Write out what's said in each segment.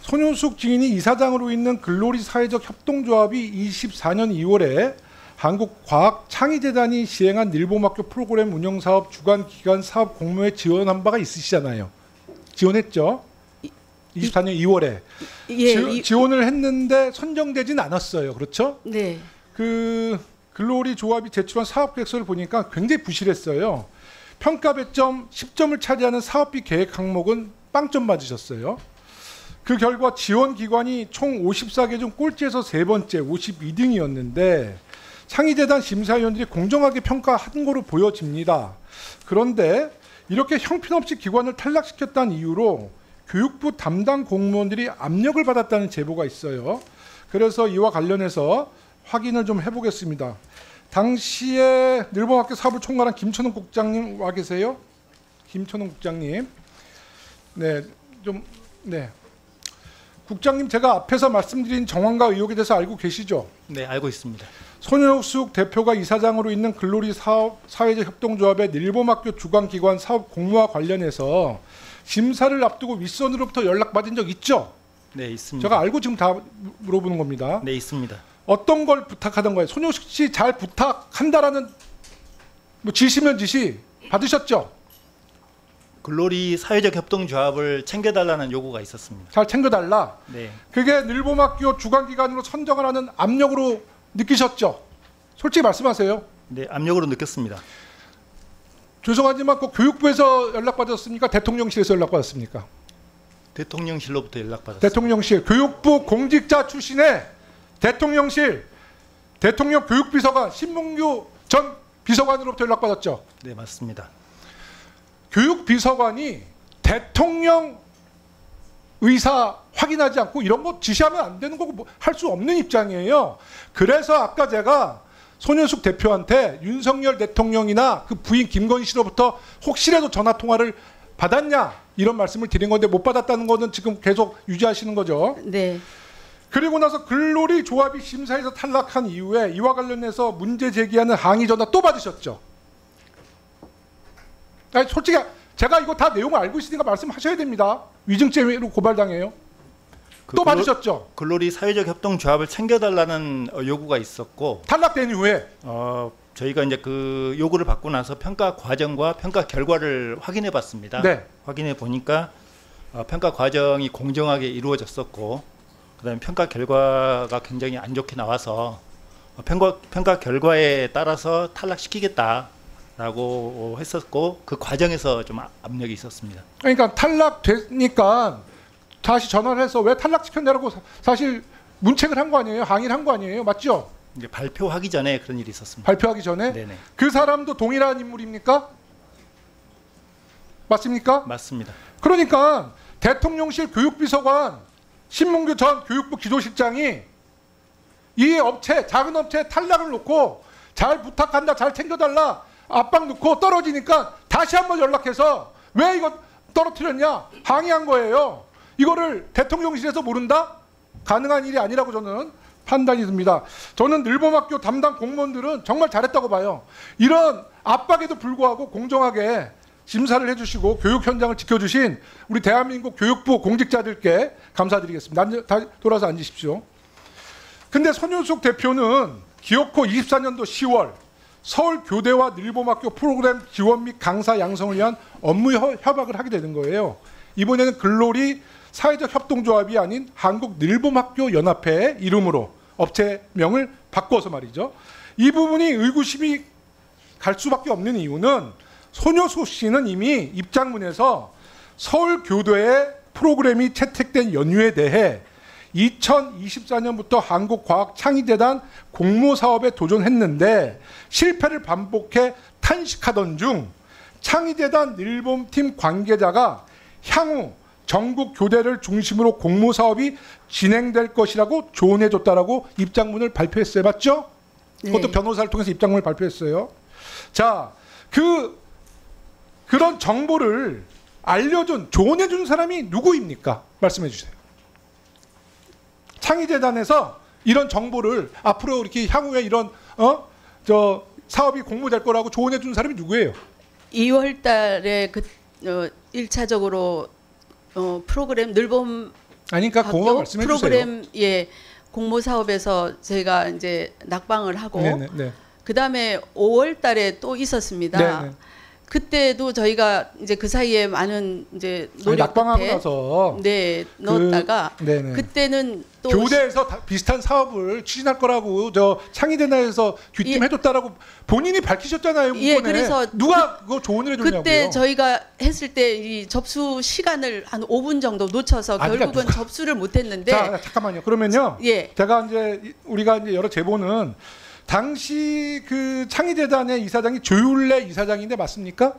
손효숙 증인이 이사장으로 있는 글로리 사회적 협동조합이 24년 2월에 한국과학창의재단이 시행한 일본학교 프로그램 운영사업 주관기관 사업 공모에 지원한 바가 있으시잖아요. 지원했죠? 24년 2월에. 예, 지원을 했는데 선정되진 않았어요. 그렇죠? 네. 그 글로리 조합이 제출한 사업 계획서를 보니까 굉장히 부실했어요. 평가 배점 10점을 차지하는 사업비 계획 항목은 빵점 맞으셨어요. 그 결과 지원 기관이 총 54개 중 꼴찌에서 세 번째 52등이었는데 창의재단 심사위원들이 공정하게 평가한 거로 보여집니다. 그런데 이렇게 형편없이 기관을 탈락시켰다는 이유로 교육부 담당 공무원들이 압력을 받았다는 제보가 있어요. 그래서 이와 관련해서 확인을 좀 해보겠습니다. 당시에 일본학교 사업을 총괄한 김천웅 국장님 와 계세요? 김천웅 국장님. 네. 국장님, 제가 앞에서 말씀드린 정황과 의혹에 대해서 알고 계시죠? 네, 알고 있습니다. 손효숙 대표가 이사장으로 있는 글로리 사회적 협동조합의 일본학교 주관기관 사업 공모와 관련해서 심사를 앞두고 윗선으로부터 연락받은 적 있죠? 네, 있습니다. 제가 알고 지금 다 물어보는 겁니다. 네, 있습니다. 어떤 걸 부탁하던 거예요? 손효숙 씨 잘 부탁한다라는 뭐 지시면 지시 받으셨죠? 글로리 사회적 협동조합을 챙겨달라는 요구가 있었습니다. 잘 챙겨달라. 네, 그게 일본학교 주관기관으로 선정을 하는 압력으로 느끼셨죠? 솔직히 말씀하세요. 네, 압력으로 느꼈습니다. 죄송하지만 그 교육부에서 연락받았습니까? 대통령실에서 연락받았습니까? 대통령실로부터 연락받았습니다. 대통령실, 교육부 공직자 출신의 대통령실, 대통령 교육비서관 신문규 전 비서관으로부터 연락받았죠? 네, 맞습니다. 교육비서관이 대통령 의사 확인하지 않고 이런 거 지시하면 안 되는 거고 뭐 할 수 없는 입장이에요. 그래서 아까 제가 손효숙 대표한테 윤석열 대통령이나 그 부인 김건희 씨로부터 혹시라도 전화 통화를 받았냐 이런 말씀을 드린 건데 못 받았다는 거는 지금 계속 유지하시는 거죠. 네. 그리고 나서 글로리 조합이 심사에서 탈락한 이후에 이와 관련해서 문제 제기하는 항의 전화 또 받으셨죠. 아니, 솔직히 제가 이거 다 내용을 알고 있으니까 말씀하셔야 됩니다. 위증죄로 고발당해요. 또 받으셨죠. 글로리 사회적 협동조합을 챙겨달라는 요구가 있었고 탈락된 이후에 저희가 이제 그 요구를 받고 나서 평가 과정과 평가 결과를 확인해 봤습니다. 네. 확인해 보니까 평가 과정이 공정하게 이루어졌었고 그다음에 평가 결과가 굉장히 안 좋게 나와서 평가 결과에 따라서 탈락시키겠다라고 했었고 그 과정에서 좀 압력이 있었습니다. 그러니까 탈락되니까 다시 전화를 해서 왜 탈락시켰냐고 사실 문책을 한 거 아니에요? 항의를 한 거 아니에요? 맞죠? 이제 발표하기 전에 그런 일이 있었습니다. 발표하기 전에? 네네. 그 사람도 동일한 인물입니까? 맞습니까? 맞습니다. 그러니까 대통령실 교육비서관 신문규 전 교육부 기조실장이 이 업체, 작은 업체 탈락을 놓고 잘 부탁한다, 잘 챙겨달라 압박 넣고 떨어지니까 다시 한번 연락해서 왜 이거 떨어뜨렸냐 항의한 거예요. 이거를 대통령실에서 모른다? 가능한 일이 아니라고 저는 판단이 듭니다. 저는 일본학교 담당 공무원들은 정말 잘했다고 봐요. 이런 압박에도 불구하고 공정하게 심사를 해주시고 교육 현장을 지켜주신 우리 대한민국 교육부 공직자들께 감사드리겠습니다. 돌아서 앉으십시오. 근데 손효숙 대표는 기어코 24년도 10월 서울교대와 일본학교 프로그램 지원 및 강사 양성을 위한 업무 협약을 하게 되는 거예요. 이번에는 글로리 사회적 협동조합이 아닌 한국일본학교 연합회의 이름으로 업체명을 바꿔서 말이죠. 이 부분이 의구심이 갈 수밖에 없는 이유는 손효숙 씨는 이미 입장문에서 서울교대의 프로그램이 채택된 연유에 대해 2024년부터 한국과학창의재단 공모사업에 도전했는데 실패를 반복해 탄식하던 중 창의재단 일본팀 관계자가 향후 전국 교대를 중심으로 공모사업이 진행될 것이라고 조언해줬다라고 입장문을 발표했어요. 맞죠? 네. 그것도 변호사를 통해서 입장문을 발표했어요. 자, 그런 정보를 알려준, 조언해준 사람이 누구입니까? 말씀해 주세요. 창의재단에서 이런 정보를 앞으로 이렇게 향후에 이런 사업이 공모될 거라고 조언해준 사람이 누구예요? 2월 달에 1차적으로 프로그램 일본 아니 그러니까 공허 말씀해 주세요. 프로그램 공모 사업에서 저희가 이제 낙방을 하고 네네. 그다음에 5월 달에 또 있었습니다. 네네. 그때도 저희가 이제 그 사이에 많은 이제 노력 낙방하고 끝에 나서 넣었다가 네네. 그때는 또 교대에서 비슷한 사업을 추진할 거라고 저 창의대나에서 귀띔해줬다라고 본인이 밝히셨잖아요. 문건에. 그래서 누가 그거 조언을 해줬냐고요. 그때 저희가 했을 때 이 접수 시간을 한 5분 정도 놓쳐서 그러니까 결국은 접수를 못했는데. 자 잠깐만요. 그러면요. 예. 제가 이제 우리가 이제 여러 제보는 당시 그 창의재단의 이사장이 조율래 이사장인데 맞습니까?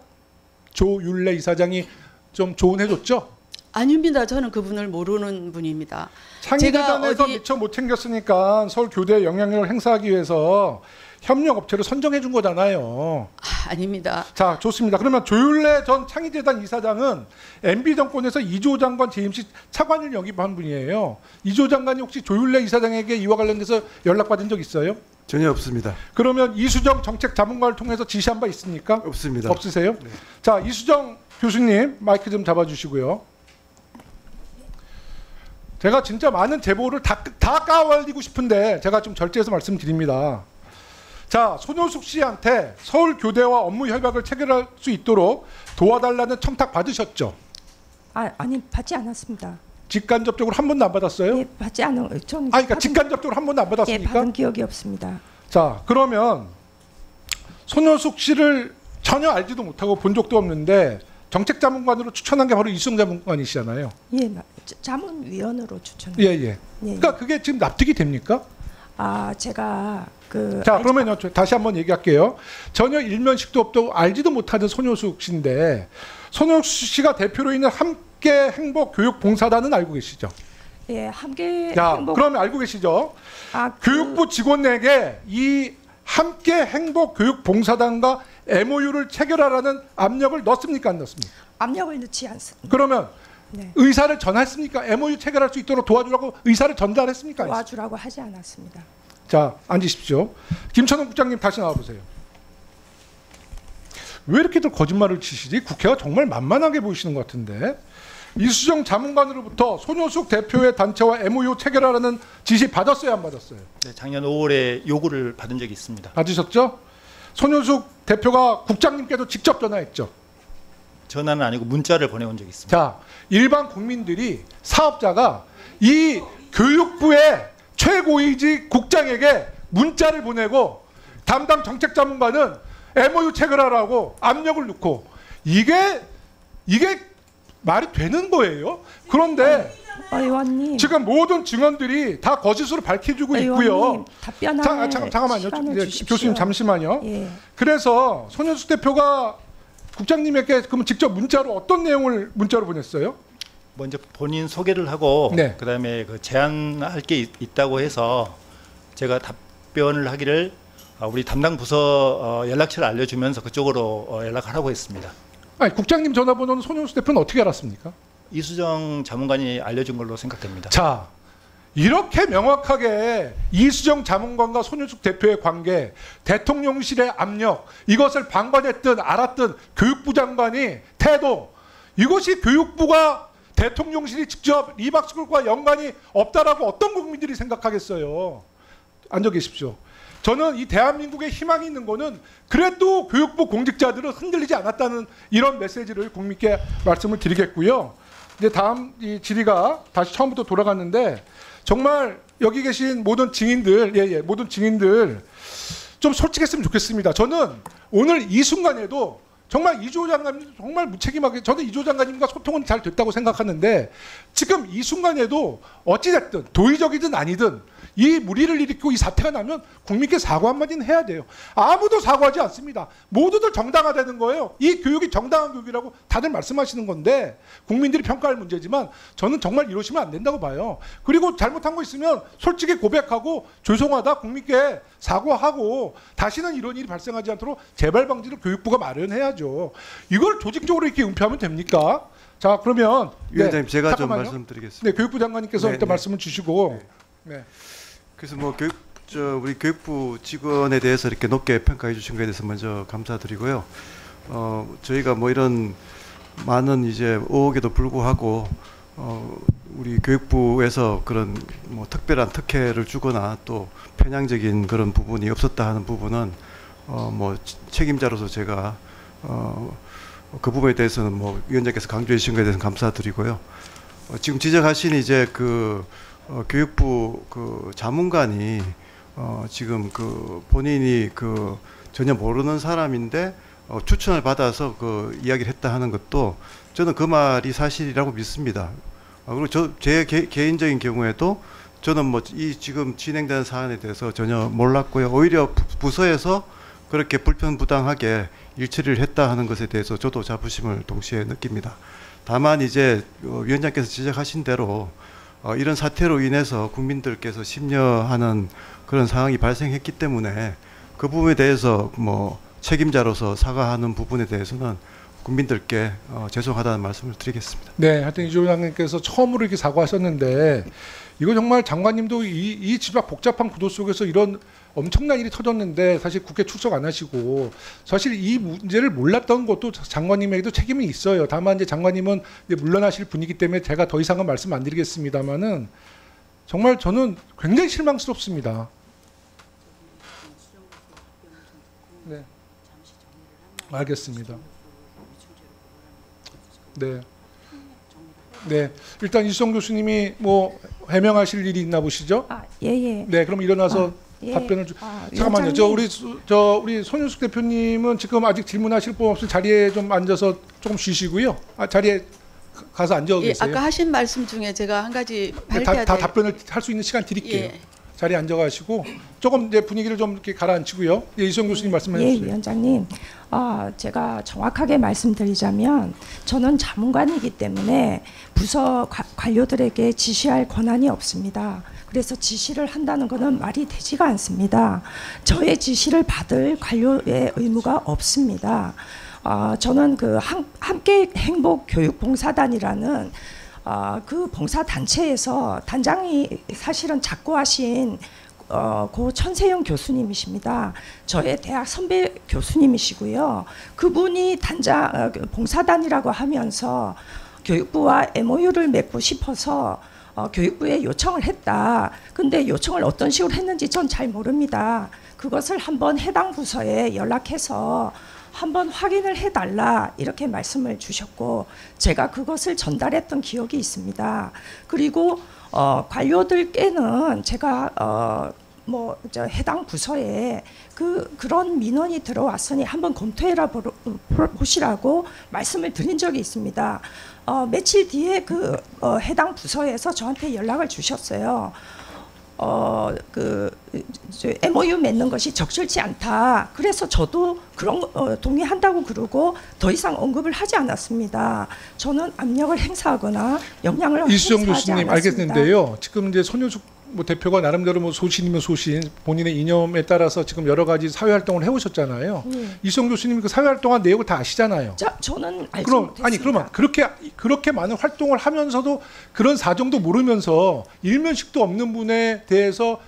조율래 이사장이 좀 조언해줬죠? 아닙니다. 저는 그분을 모르는 분입니다. 창의재단에서 제가 미처 못 챙겼으니까 서울 교대에 영향력을 행사하기 위해서 협력 업체를 선정해 준 거잖아요. 아닙니다. 자, 좋습니다. 그러면 조율래 전 창의재단 이사장은 MB 정권에서 이조 장관 재임 시 차관을 역임한 분이에요. 이조 장관이 혹시 조율래 이사장에게 이와 관련돼서 연락받은 적 있어요? 전혀 없습니다. 그러면 이수정 정책자문관을 통해서 지시한 바 있습니까? 없습니다. 없으세요? 네. 자, 이수정 교수님 마이크 좀 잡아주시고요. 제가 진짜 많은 제보를 다 까발리고 싶은데 제가 좀 절제해서 말씀드립니다. 자, 손효숙 씨한테 서울 교대와 업무 협약을 체결할 수 있도록 도와달라는 청탁 받으셨죠? 아니 받지 않았습니다. 직간접적으로 한 번도 안 받았어요? 예, 받지 않은 전. 그러니까 직간접적으로 한 번도 안 예, 받았습니까? 받은 기억이 없습니다. 자, 그러면 손효숙 씨를 전혀 알지도 못하고 본 적도 없는데 정책자문관으로 추천한 게 바로 이수정 자문관이시잖아요. 예, 자문위원으로 추천. 예, 예. 그러니까 그게 지금 납득이 됩니까? 제가 자, 그러면요. 다시 한번 얘기할게요. 전혀 일면식도 없고 알지도 못하는 손효숙 씨인데 손효숙 씨가 대표로 있는 함께 행복 교육 봉사단은 알고 계시죠? 예, 함께 자, 행복. 그러면 알고 계시죠? 교육부 직원에게 이 함께 행복 교육 봉사단과 MOU를 체결하라는 압력을 넣습니까, 안 넣습니까? 압력을 넣지 않습니다. 그러면 네. 의사를 전했습니까? MOU 체결할 수 있도록 도와주라고 의사를 전달했습니까? 도와주라고 하지 않았습니다. 자, 앉으십시오. 김천웅 국장님 다시 나와보세요. 왜 이렇게들 거짓말을 치시지? 국회가 정말 만만하게 보이시는 것 같은데. 이수정 자문관으로부터 손효숙 대표의 단체와 MOU 체결하라는 지시 받았어요, 안 받았어요? 네, 작년 5월에 요구를 받은 적이 있습니다. 받으셨죠? 손효숙 대표가 국장님께도 직접 전화했죠. 전화는 아니고 문자를 보내온 적이 있습니다. 자, 일반 국민들이 사업자가 이 교육부의 최고위직 국장에게 문자를 보내고 담당 정책자문관은 MOU 체결하라고 압력을 넣고 이게 말이 되는 거예요? 그런데 의원님, 지금 모든 증언들이 다 거짓으로 밝혀주고 있고요. 답변할 잠깐만요. 시간을 네, 주십시오. 교수님 잠시만요. 예. 그래서 손효숙 대표가 국장님에게 그러면 직접 문자로 어떤 내용을 문자로 보냈어요? 먼저 본인 소개를 하고 네. 그다음에 그 제안할 게 있다고 해서 제가 답변을 하기를 우리 담당 부서 연락처를 알려주면서 그쪽으로 연락하라고 했습니다. 아니, 국장님 전화번호는 손효숙 대표는 어떻게 알았습니까? 이수정 자문관이 알려준 걸로 생각됩니다. 자, 이렇게 명확하게 이수정 자문관과 손효숙 대표의 관계, 대통령실의 압력, 이것을 방관했든 알았든 교육부 장관이 태도, 이것이 교육부가 대통령실이 직접 리박스쿨과 연관이 없다라고 어떤 국민들이 생각하겠어요. 앉아 계십시오. 저는 이 대한민국에 희망이 있는 거는 그래도 교육부 공직자들은 흔들리지 않았다는 이런 메시지를 국민께 말씀을 드리겠고요. 이제 다음 이 질의가 다시 처음부터 돌아갔는데 정말 여기 계신 모든 증인들, 모든 증인들 좀 솔직했으면 좋겠습니다. 저는 오늘 이 순간에도 정말 이조 장관님 정말 무책임하게 저는 이조 장관님과 소통은 잘 됐다고 생각하는데 지금 이 순간에도 어찌됐든 도의적이든 아니든 이 무리를 일으키고 이 사태가 나면 국민께 사과 한마디는 해야 돼요. 아무도 사과하지 않습니다. 모두들 정당화되는 거예요. 이 교육이 정당한 교육이라고 다들 말씀하시는 건데 국민들이 평가할 문제지만 저는 정말 이러시면 안 된다고 봐요. 그리고 잘못한 거 있으면 솔직히 고백하고 죄송하다 국민께 사과하고 다시는 이런 일이 발생하지 않도록 재발 방지를 교육부가 마련해야죠. 이걸 조직적으로 이렇게 은폐하면 됩니까? 자, 그러면 위원장님, 제가 잠깐만요. 좀 말씀드리겠습니다. 네, 교육부 장관님께서 네, 일단 네. 말씀을 주시고 네. 그래서 뭐 우리 교육부 직원에 대해서 이렇게 높게 평가해 주신 것에 대해서 먼저 감사드리고요. 저희가 뭐 이런 많은 이제 의혹에도 불구하고 우리 교육부에서 그런 뭐 특별한 특혜를 주거나 또 편향적인 그런 부분이 없었다 하는 부분은 뭐 책임자로서 제가 그 부분에 대해서는 뭐 위원장께서 강조해 주신 것에 대해서 감사드리고요. 지금 지적하신 이제 그 교육부 그 자문관이 지금 그 본인이 그 전혀 모르는 사람인데 추천을 받아서 그 이야기를 했다 하는 것도 저는 그 말이 사실이라고 믿습니다. 그리고 제 개인적인 경우에도 저는 뭐 이 지금 진행되는 사안에 대해서 전혀 몰랐고요. 오히려 부서에서 그렇게 불편부당하게 일처리를 했다 하는 것에 대해서 저도 자부심을 동시에 느낍니다. 다만 이제 위원장께서 지적하신 대로 이런 사태로 인해서 국민들께서 심려하는 그런 상황이 발생했기 때문에 그 부분에 대해서 뭐 책임자로서 사과하는 부분에 대해서는 국민들께 죄송하다는 말씀을 드리겠습니다. 네, 하여튼 이조 장관님께서 처음으로 이렇게 사과하셨는데 이거 정말 장관님도 이 집합 복잡한 구도 속에서 이런 엄청난 일이 터졌는데 사실 국회 출석 안 하시고 사실 이 문제를 몰랐던 것도 장관님에게도 책임이 있어요. 다만 이제 장관님은 이제 물러나실 분이기 때문에 제가 더 이상은 말씀 안 드리겠습니다만은 정말 저는 굉장히 실망스럽습니다. 네, 알겠습니다. 네. 네. 일단 이수정 교수님이 뭐 해명하실 일이 있나 보시죠? 예. 네. 그럼 일어나서 예. 답변을 잠깐만요. 우리 손윤숙 대표님은 지금 아직 질문하실 분 없으면 자리에 좀 앉아서 조금 쉬시고요. 자리에 가서 앉아 예, 계세요. 아까 하신 말씀 중에 제가 한 가지 밝혀야 다 될 답변을 할 수 있는 시간 드릴게요. 예. 자리에 앉아가시고 조금 이제 분위기를 좀 이렇게 가라앉히고요. 예, 이수정 교수님 말씀해 예, 주세요. 위원장님. 제가 정확하게 말씀드리자면 저는 자문관이기 때문에 부서 관료들에게 지시할 권한이 없습니다. 그래서 지시를 한다는 것은 말이 되지가 않습니다. 저의 지시를 받을 관료의 의무가 없습니다. 저는 그 함께 행복 교육 봉사단이라는 그 봉사단체에서 단장이 사실은 작고하신 고 천세영 교수님이십니다. 저의 대학 선배 교수님이시고요. 그분이 봉사단이라고 하면서 교육부와 MOU를 맺고 싶어서 교육부에 요청을 했다. 근데 요청을 어떤 식으로 했는지 전 잘 모릅니다. 그것을 한번 해당 부서에 연락해서 한번 확인을 해달라 이렇게 말씀을 주셨고 제가 그것을 전달했던 기억이 있습니다. 그리고 관료들께는 제가 해당 부서에 그런 민원이 들어왔으니 한번 검토해라 보시라고 말씀을 드린 적이 있습니다. 며칠 뒤에 해당 부서에서 저한테 연락을 주셨어요. MOU 맺는 것이 적절치 않다. 그래서 저도 그런 동의한다고 그러고 더 이상 언급을 하지 않았습니다. 저는 압력을 행사하거나 영향을 이수정 행사하지 교수님 않았습니다. 알겠는데요. 지금 이제 손윤숙 대표가 나름대로 소신이면 소신, 본인의 이념에 따라서 지금 여러 가지 사회 활동을 해오셨잖아요. 이수정 교수님 그 사회 활동한 내용을 다 아시잖아요. 저는 알지 그럼 못했습니다. 그러면 그렇게 많은 활동을 하면서도 그런 사정도 모르면서 일면식도 없는 분에 대해서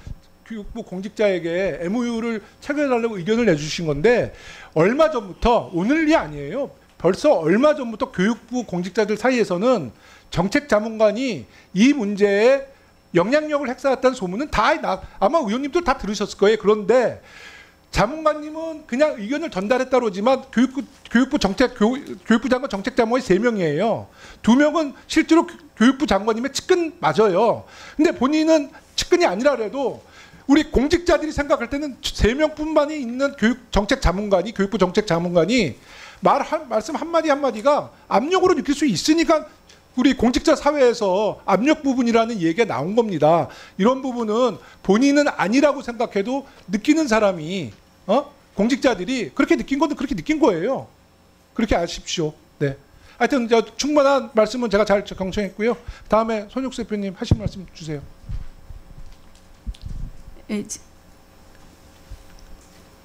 교육부 공직자에게 MOU를 체결해달라고 의견을 내주신 건데 얼마 전부터 오늘이 아니에요. 벌써 얼마 전부터 교육부 공직자들 사이에서는 정책자문관이 이 문제에 영향력을 행사했다는 소문은 아마 의원님도 다 들으셨을 거예요. 그런데 자문관님은 그냥 의견을 전달했다 그러지만 교육부 장관 정책자문이 3명이에요. 2명은 실제로 교육부 장관님의 측근 맞아요. 근데 본인은 측근이 아니라도 우리 공직자들이 생각할 때는 3명뿐만이 있는 교육부 정책자문관이 말씀 한마디 한마디가 압력으로 느낄 수 있으니까 우리 공직자 사회에서 압력 부분이라는 얘기가 나온 겁니다. 이런 부분은 본인은 아니라고 생각해도 느끼는 사람이 공직자들이 그렇게 느낀 건 그렇게 느낀 거예요. 그렇게 아십시오. 네. 하여튼 충분한 말씀은 제가 잘 경청했고요. 다음에 손윤숙 대표님 하신 말씀 주세요.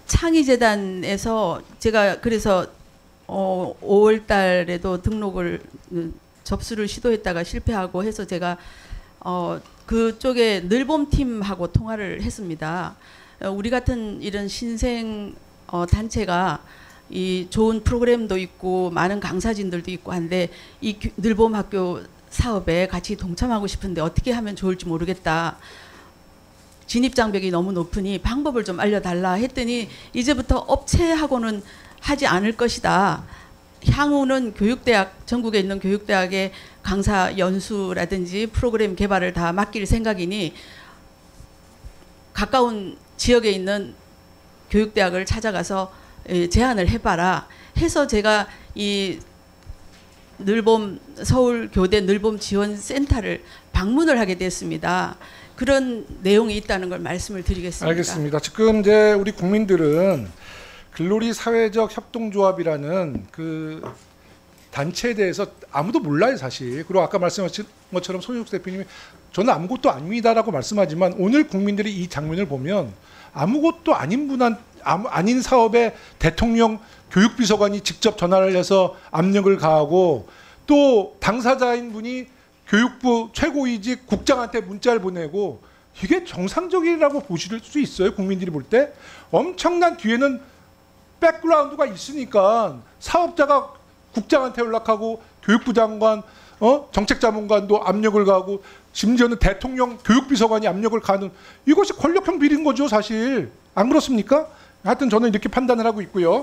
창의재단에서 제가 그래서 5월 달에도 등록을 접수를 시도했다가 실패하고 해서 제가 그쪽에 늘봄팀하고 통화를 했습니다. 우리 같은 이런 신생 단체가 이 좋은 프로그램도 있고 많은 강사진들도 있고 한데 이 늘봄학교 사업에 같이 동참하고 싶은데 어떻게 하면 좋을지 모르겠다. 진입 장벽이 너무 높으니 방법을 좀 알려달라 했더니 이제부터 업체하고는 하지 않을 것이다. 향후는 교육대학, 전국에 있는 교육대학의 강사 연수라든지 프로그램 개발을 다 맡길 생각이니 가까운 지역에 있는 교육대학을 찾아가서 제안을 해봐라 해서 제가 이 늘봄 서울교대 늘봄 지원센터를 방문을 하게 됐습니다. 그런 내용이 있다는 걸 말씀을 드리겠습니다. 알겠습니다. 지금 이제 우리 국민들은 글로리 사회적 협동조합이라는 그 단체에 대해서 아무도 몰라요, 사실. 그리고 아까 말씀하신 것처럼 손익 대표님이 저는 아무것도 아닙니다라고 말씀하지만 오늘 국민들이 이 장면을 보면 아무것도 아닌 사업에 대통령 교육비서관이 직접 전화를 해서 압력을 가하고 또 당사자인 분이 교육부 최고위직 국장한테 문자를 보내고 이게 정상적이라고 보실 수 있어요? 국민들이 볼 때? 엄청난 뒤에는 백그라운드가 있으니까 사업자가 국장한테 연락하고 교육부 장관, 정책자문관도 압력을 가하고 심지어는 대통령 교육비서관이 압력을 가하는 이것이 권력형 비리인 거죠, 사실. 안 그렇습니까? 하여튼 저는 이렇게 판단을 하고 있고요.